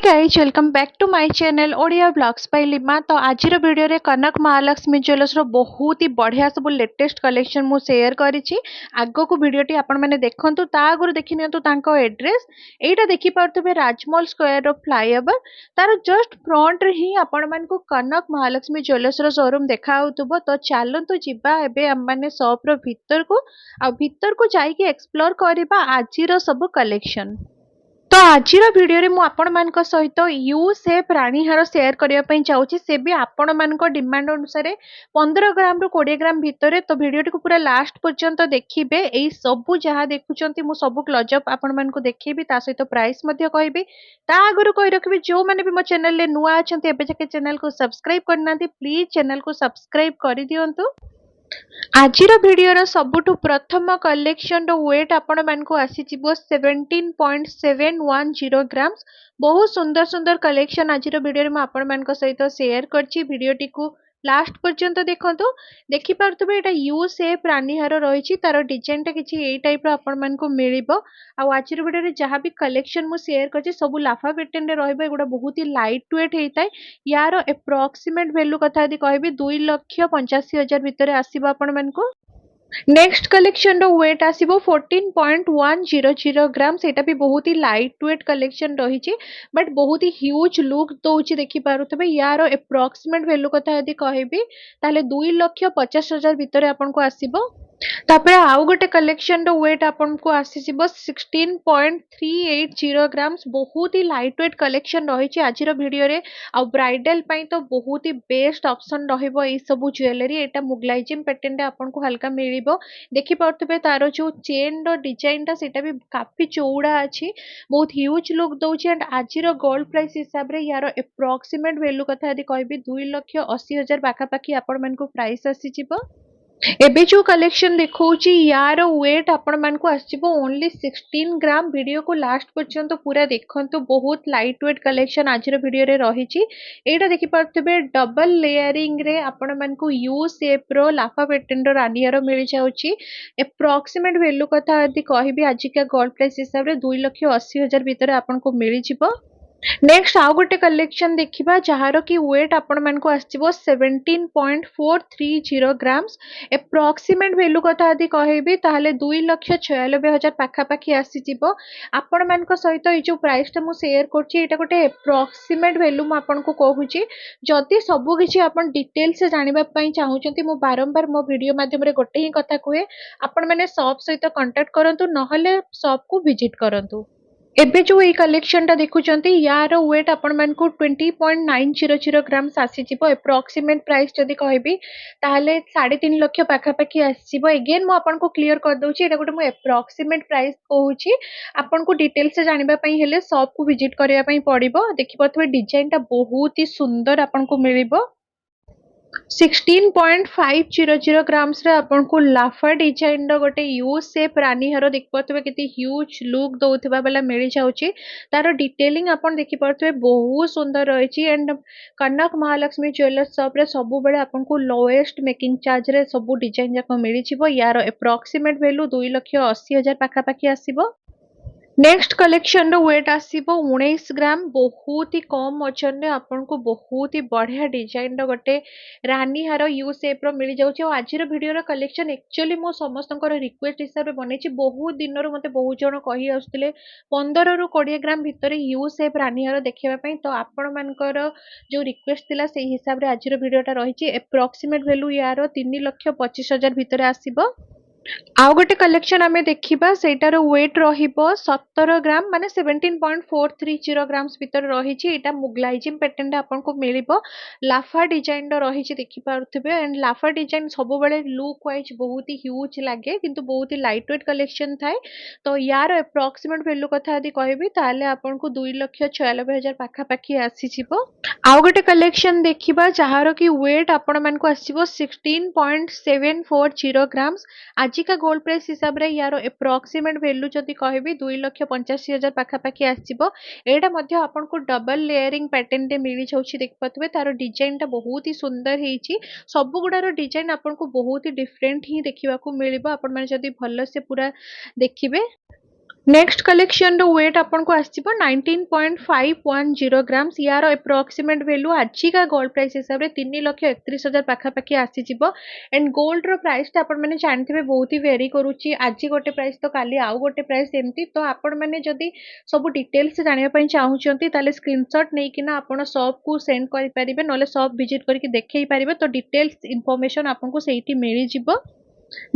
Guys welcome back to my channel Odia blogs by Lima. तो आज video रे कनक महालक्ष्मी ज्वेलर्स रो बहुत ही बढ़िया सब लेटेस्ट कलेक्शन मु शेयर करिछि। आगो को वीडियोटी आपण माने देखंतु ता आगु देखि नियंतु तांको एड्रेस एटा देखि पारथबे राजमहल स्क्वायर रो फ्लाईओवर तार जस्ट फ्रंट रे ही आपण मान को कनक महालक्ष्मी ज्वेलर्स रो शोरूम देखा होतबो। तो चलंतु जिबा एबे हम माने शॉप रो भीतर को जाईकी एक्सप्लोर करबा आज रो सब कलेक्शन। तो आज भिडियो मु आपण मान सहित यू सेप रानी हार शेयर करने चाहूँगी से भी आपण मान डिमांड अनुसार 15 ग्राम रु 20 ग्राम भितर। तो भिडियो को पूरा लास्ट पर्यंत देखिए। यही सबू जहाँ देखुं मु सब क्लोजअप आपण मान देखी सहित प्राइस कहबी। ता आगु कही रखी जो मैंने भी मो चैनल नुआ अच्छा एवं जाके चैनल को सब्सक्राइब करना प्लीज चैनल को सब्सक्राइब कर दिंतु। आज भिडियो सबुठु प्रथम कलेक्शन वेट आपण मानक आसी 17.710 ग्राम्स। बहुत सुंदर सुंदर कलेक्शन आज भिडियो में आपण मान सहित शेयर करछि। भिडियोटी को लास्ट पर्यंत देखंतु देखि पारथबे एटा यू शेप रानीहार रही तार डिजाइन टा किछि एई टाइप रो आपण मान को मिलिबो। आ आज भिडियो रे जहां भी कलेक्शन मु शेयर करछि सब लाफा पैटर्न रे रहबो। एगुडा बहुत ही लाइट वेट हेइताय। यार एप्रोक्सीमेट वैल्यू कथा यदि कहबी 2,85,000 भितर आसीबो आपण मान को। नेक्स्ट कलेक्शन रो वेट आसीबो 14.100 ग्राम। सेटा भी बहुत ही लाइट वेट कलेक्शन रही बट बहुत ही ह्यूज लुक दउची देखि पारुथबे। यार एप्रोक्सीमेट वैल्यू कथा यदि कहबी ताले 2,50,000 भितर आपन को आसीबो। तापर आउ गोटे कलेक्शन रो वेट आपन को आसी 16.380 ग्राम्स। बहुत ही लाइट वेट कलेक्शन रही आज भिडियो रे। आ ब्राइडल पई तो बहुत ही बेस्ट ऑप्शन रहिबो ए सब ज्वेलरी। एटा मुगलाइजिम पैटर्न रे आपन को हल्का मिलिबो। देखि पारथबे तारो जो चेन रो डिजाइन ता सेटा भी काफी चौड़ा अछि। बहुत ह्यूज लुक दउछि। एंड आज रो गोल्ड प्राइस हिसाब रे यार एप्रोक्सीमेट वैल्यू कथा यदि कहबी 2,80,000 पाखा पाखी आपण मन को प्राइस आसी जिवो। एबे जो कलेक्शन देखौची यार वेट आपण मान को आसीबो ओनली 16 ग्राम। वीडियो को लास्ट पर्यंत पूरा देखंतु। बहुत लाइट वेट कलेक्शन आज भिडियो रे रहिची। एटा देखि पारथबे डबल लेयरिंग रे आपण मान को यू शेप रो लाफा पैटर्न रो रानियार मिल जाउची। एप्रोक्सीमेट वैल्यू कथा यदि कहबी आज का गोल्ड प्राइस हिसाब रे 2,80,000 भितर आपण को मिल जिवो। नेक्स्ट आउ गोटे कलेक्शन देखिबा जहार की वेट आपण मान को आसीबो 17.430 ग्राम्स। एप्रोक्सीमेट वैल्यू कथा यदि कहबी ताहले 2,96,000 पाखा पाखी आसी जिवो। आपण मान को सहित ए जो प्राइस ता मु शेयर करछि एटा गोटे एप्रोक्सीमेट वैल्यू मु आपण को कहूछि। जदि सबु किछि आपण डिटेल से जानिबा पई चाहूचंती मु बारंबार मो वीडियो माध्यम रे गोटे ही कथा कहे आपण माने शॉप सहित कांटेक्ट करंतु नहले शॉप को विजिट करंतु। एबे जो ये कलेक्शन टा देखुचंती यार वेट आपण मान को 20.900 ग्राम्स आसी जिवो। एप्रोक्सीमेट प्राइस जदि कहबी ताहले 3.5 लाख पाखा पाखी आसीबो। अगेन मु आपण को क्लियर कर दउची एटा गोटे मु एप्रोक्सीमेट प्राइस कहूची। आपण को डिटेल से जानिबा पई हेले शॉप को विजिट करिया पई पड़िबो। देखि पथबे डिजाइन टा बहुत ही सुंदर आपण को मिलिबो। 16.500 ग्राम्स रे आपन को लाफा डिजाइन रो गोटे यू शेप रानी हार देखि पथबे केते ह्यूज लुक दउथिबा बेला मिल जाउची। तारो डिटेलिंग आपन देखि पथबे बहुत सुंदर रहिची। And Kanak Mahalakshmi jewellers shop रे सब बेले आपन को लोएस्ट मेकिंग चार्ज रे सब डिजाइन जाक मिल जिवो। यार एप्रोक्सीमेट वैल्यू 2,80,000 पाखा पाखी आसीबो। नेक्स्ट कलेक्शन रो वेट आसीबो 19 ग्राम। बहुत ही कम वजन रे आपन को बहुत ही बढ़िया डिजाइन रो गोटे रानी हार यू शेप रो मिल जाउची। और आज रो वीडियो रो कलेक्शन एक्चुअली मो समस्तनकर रिक्वेस्ट हिसाब रे बनेची। बहुत दिन रो मते बहुत जण कहि आउतले 15 रु 20 ग्राम भितर यू शेप रानी हार देखिबा पई। तो आपण मानकर जो रिक्वेस्ट थिला सेही हिसाब रे आज रो वीडियो टा रहिची। एप्रोक्सीमेट वैल्यू यार 3,25,000 भितर आसीबो। आउ गोटे कलेक्शन आमे देखिबा सेटार वेट रहिबो 17 ग्राम माने 17.430 ग्राम्स भितर रहिछि। एटा मुगलाइजिम पैटर्न रे आपन को मिलिबो। लाफा डिजाइन रो रहिछि देखि पारुथिबे। एंड लाफा डिजाइन सब बेले लुक वाइज बहुत ही ह्यूज लागे किंतु बहुत ही लाइट वेट कलेक्शन थाए। तो यार एप्रोक्सीमेट वैल्यू कथा यदि कहबी ताले आपन को 2,96,000 पाखा पाखी आसी जिवो। आउ गोटे कलेक्शन देखिबा जहार की वेट आपण मान को आसीबो 16.740 ग्राम्स। आज का गोल्ड प्राइस हिसाब रे यार एप्रोक्सीमेट वैल्यू जदि कहबी 2,85,000 पाखा पाखी आसीबो। एटा मध्ये आपन को डबल लेयरिंग पैटर्न रे मिली जाउची देख पतबे। तारो डिजाइन ता बहुत ही सुंदर हेची। सब गुडारो डिजाइन आपन को बहुत ही डिफरेंट ही देखिबा को मिलिबो। आपण माने जदि भलो से पूरा देखिबे। नेक्स्ट कलेक्शन रो वेट आपन को आसीबो 19.510 ग्राम्स यार अप्रोक्सीमेट वैल्यू आजिका गोल्ड प्राइस हिसाब रे 3,31,000 पाखापाखि आसीजिवो एंड गोल्ड रो प्राइस टा आपन माने जानथिबे बहुत ही वेरी करूची आज गोटे प्राइस तो काली आउ गोटे प्राइस एमती तो आपन माने जदी सब डिटेल्स जानिबा पई चाहुचंती ताले स्क्रीनशॉट नै किना आपन शॉप को सेंड करि परिबे नले शॉप विजिट करके देखै परिबे तो डिटेल्स इन्फॉर्मेशन आपन को सेठी मिलि जिवो।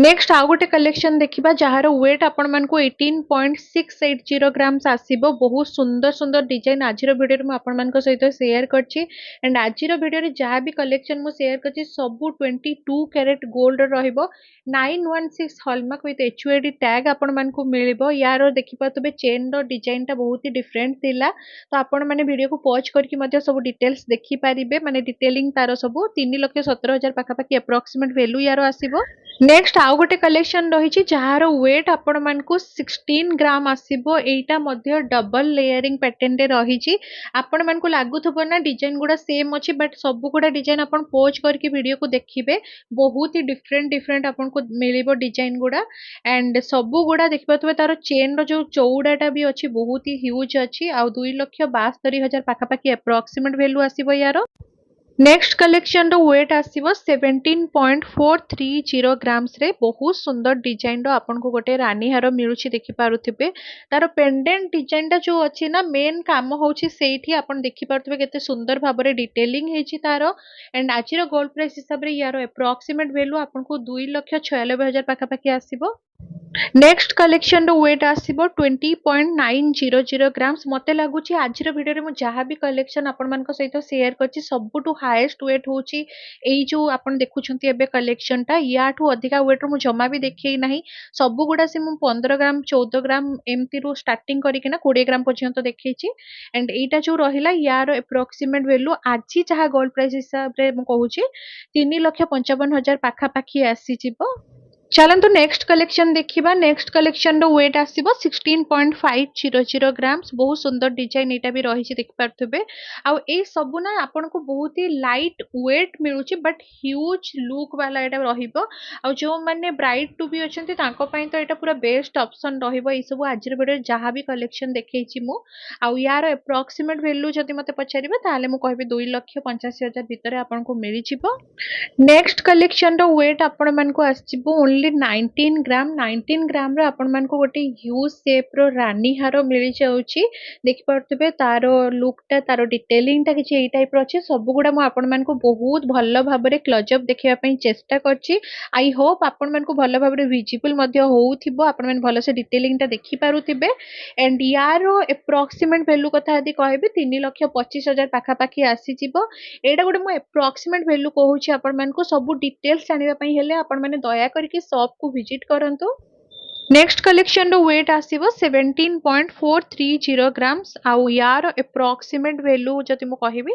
नेक्स्ट आउ गोटे कलेक्शन देखिबा जहार वेट आपण मानकु 18.680 ग्राम्स आसीबो बहुत सुंदर सुंदर डिजाइन आजिर वीडियो रे म आपण मानक सहित शेयर करछि एंड आजिर वीडियो रे जहा भी कलेक्शन मु शेयर करछि सबु 22 कैरेट गोल्ड रहइबो 916 हॉलमार्क विथ एचयूआईडी टैग आपण मानकु मिलिबो यार देखि पातबे चेन रो डिजाइन टा बहुत ही डिफरेंट थिला तो आपण माने वीडियो को पॉज करके मध्य सब डिटेल्स देखि परिबे माने डिटेलिंग तारो सब 3,17,000 पाखा पाखी अप्रोक्सीमेट वैल्यू यार आसीबो। नेक्स्ट आउ गोटे कलेक्शन रही जार वेट आपण मानकु 16 ग्राम आसीबो एटा मध्य डबल लेयरिंग पैटर्न रे रही आपण मानकु लागुथबो ना डिजाइन गुडा सेम अछि बट सब गुडा डिजाइन आपण पोज करके वीडियो को देखिबे बहुत ही डिफरेंट डिफरेंट आपण को मिलिबो डिजाइन गुडा एंड सब गुडा देखिबो तार चेन रो जो चौड़ाटा भी अछि बहुत ही ह्यूज अछि आ 2,72,000 पाखा पाखी अप्रोक्सीमेट वैल्यू आसीबो यार। नेक्स्ट कलेक्शन रो वेट आसीबो 17.430 ग्राम्स रे बहुत सुंदर डिजाइन रो आपन को गोटे रानी हार मिलुची देखि पारुथिबे तार पेंडेंट डिजाइन टा जो अछि ना मेन काम होउची सेठी आपन देखि पारुथिबे केते सुंदर भाबरे डिटेलिंग हेची तार एंड आजिरो गोल्ड प्राइस हिसाब रे यार अप्रोक्सीमेट वैल्यू आपन को 2,96,000 पाखा पाखी आसीबो। नेक्स्ट कलेक्शन रो वेट आसीबो 20.900 ग्राम्स मते लागुची आजिर वीडियो रे मु जहा भी कलेक्शन आपण मान को सहित शेयर करछि सबुटु हाईएस्ट वेट होची एई जो आपण देखुछंती एबे कलेक्शन टा याठू अधिका वेट रो मु जमा भी देखै नाही सबु गुडा से मु 15 ग्राम 14 ग्राम एमती रो स्टार्टिंग करिके ना 20 ग्राम पर्यंत देखैछि एंड एटा जो रहिला यार अप्रोक्सीमेट वैल्यू आजि जहा गोल्ड प्राइस हिसाब रे मु कहूछि 3,55,000 पाखा पाखी आसी जिवो। चलंतु नेक्स्ट कलेक्शन देखिबा नेक्स्ट कलेक्शन रो वेट आसीबो 16.500 ग्राम्स बहुत सुंदर डिजाइन एटा भी रही छि देखि पारथबे आ ए सब ना आपन को बहुत ही लाइट वेट मिलुछि बट ह्यूज लुक वाला एटा रहिबो आ जो माने ब्राइड टू भी अछंती तांको पई तो एटा पूरा बेस्ट ऑप्शन रहिबो ए सब आजिर वीडियो जहा भी कलेक्शन देखै छि मु आ यार अप्रोक्सीमेट वैल्यू जदि मते पछारिबे ताले मु कहबे 2,85,000 भितरे आपन को मिलि छिबो। नेक्स्ट कलेक्शन रो वेट आपण मान को आसीबो ओनली 19 ग्राम 19 ग्राम रो आपण मान को गोटे ह्यूज शेप रो रानी हार मिलि जाउची देखि परतबे तारो लुक टा तारो डिटेलिंग टा किछि एई टाइप रो अछि सब गुडा मु आपण मान को बहुत भलो भाबरे क्लोज अप देखिबा पई चेष्टा करछि आई होप आपण मान को भलो भाबरे विजिबल मध्य होउथिबो आपण मान भलो से डिटेलिंग टा देखि पारुथिबे एंड यारो अप्रोक्सीमेट वैल्यू कथा यदि कहबे 3,25,000 पाखा पाखी आसी जिवो एटा गोटे मु अप्रोक्सीमेट वैल्यू कहूछि आपण मान को सब डिटेल्स जानिबा पई हेले आपण माने दया करके शॉप को विजिट करंतु। नेक्स्ट कलेक्शन रो वेट आसीबो 17.430 ग्राम्स आउ यार अप्रोक्सीमेट वैल्यू जति मु कहिबी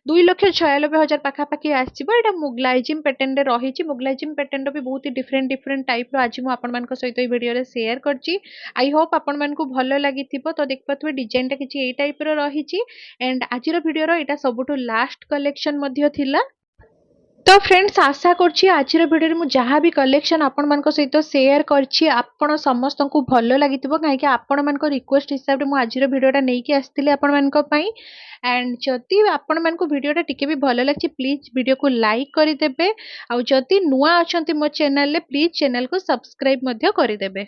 2,96,000 पाखा पाखी आसीबो एटा मुगलाइजिम पैटर्न रे रहिछि मुगलाइजिम पैटर्न रो भी बहुत ही डिफरेंट डिफरेंट टाइप रो आज मु आपण मान को सहित ए वीडियो रे शेयर करछि आई होप आपण मान को भलो लागिथिबो तो देख पतबे डिजाइन टा किछि ए टाइप रो रहिछि and आजिरो video row Etah सबुटो last collection मध्य थिला। तो फ्रेंड्स आशा करछि आजिर वीडियो मु जहा भी कलेक्शन आपण मान को सहित शेयर करछि आपण समस्त को भलो लागिथिबो काहे कि आपण मान को रिक्वेस्ट हिसाब रे मु आजिर वीडियोटा नै कि आस्थिले आपण मान को पई एंड जदि आपण मान को वीडियोटा टिके भी भलो लागछि प्लीज वीडियो को लाइक करि देबे आ जदि नुवा अछंती मो चैनल ले प्लीज चैनल को सब्सक्राइब मध्य करि देबे।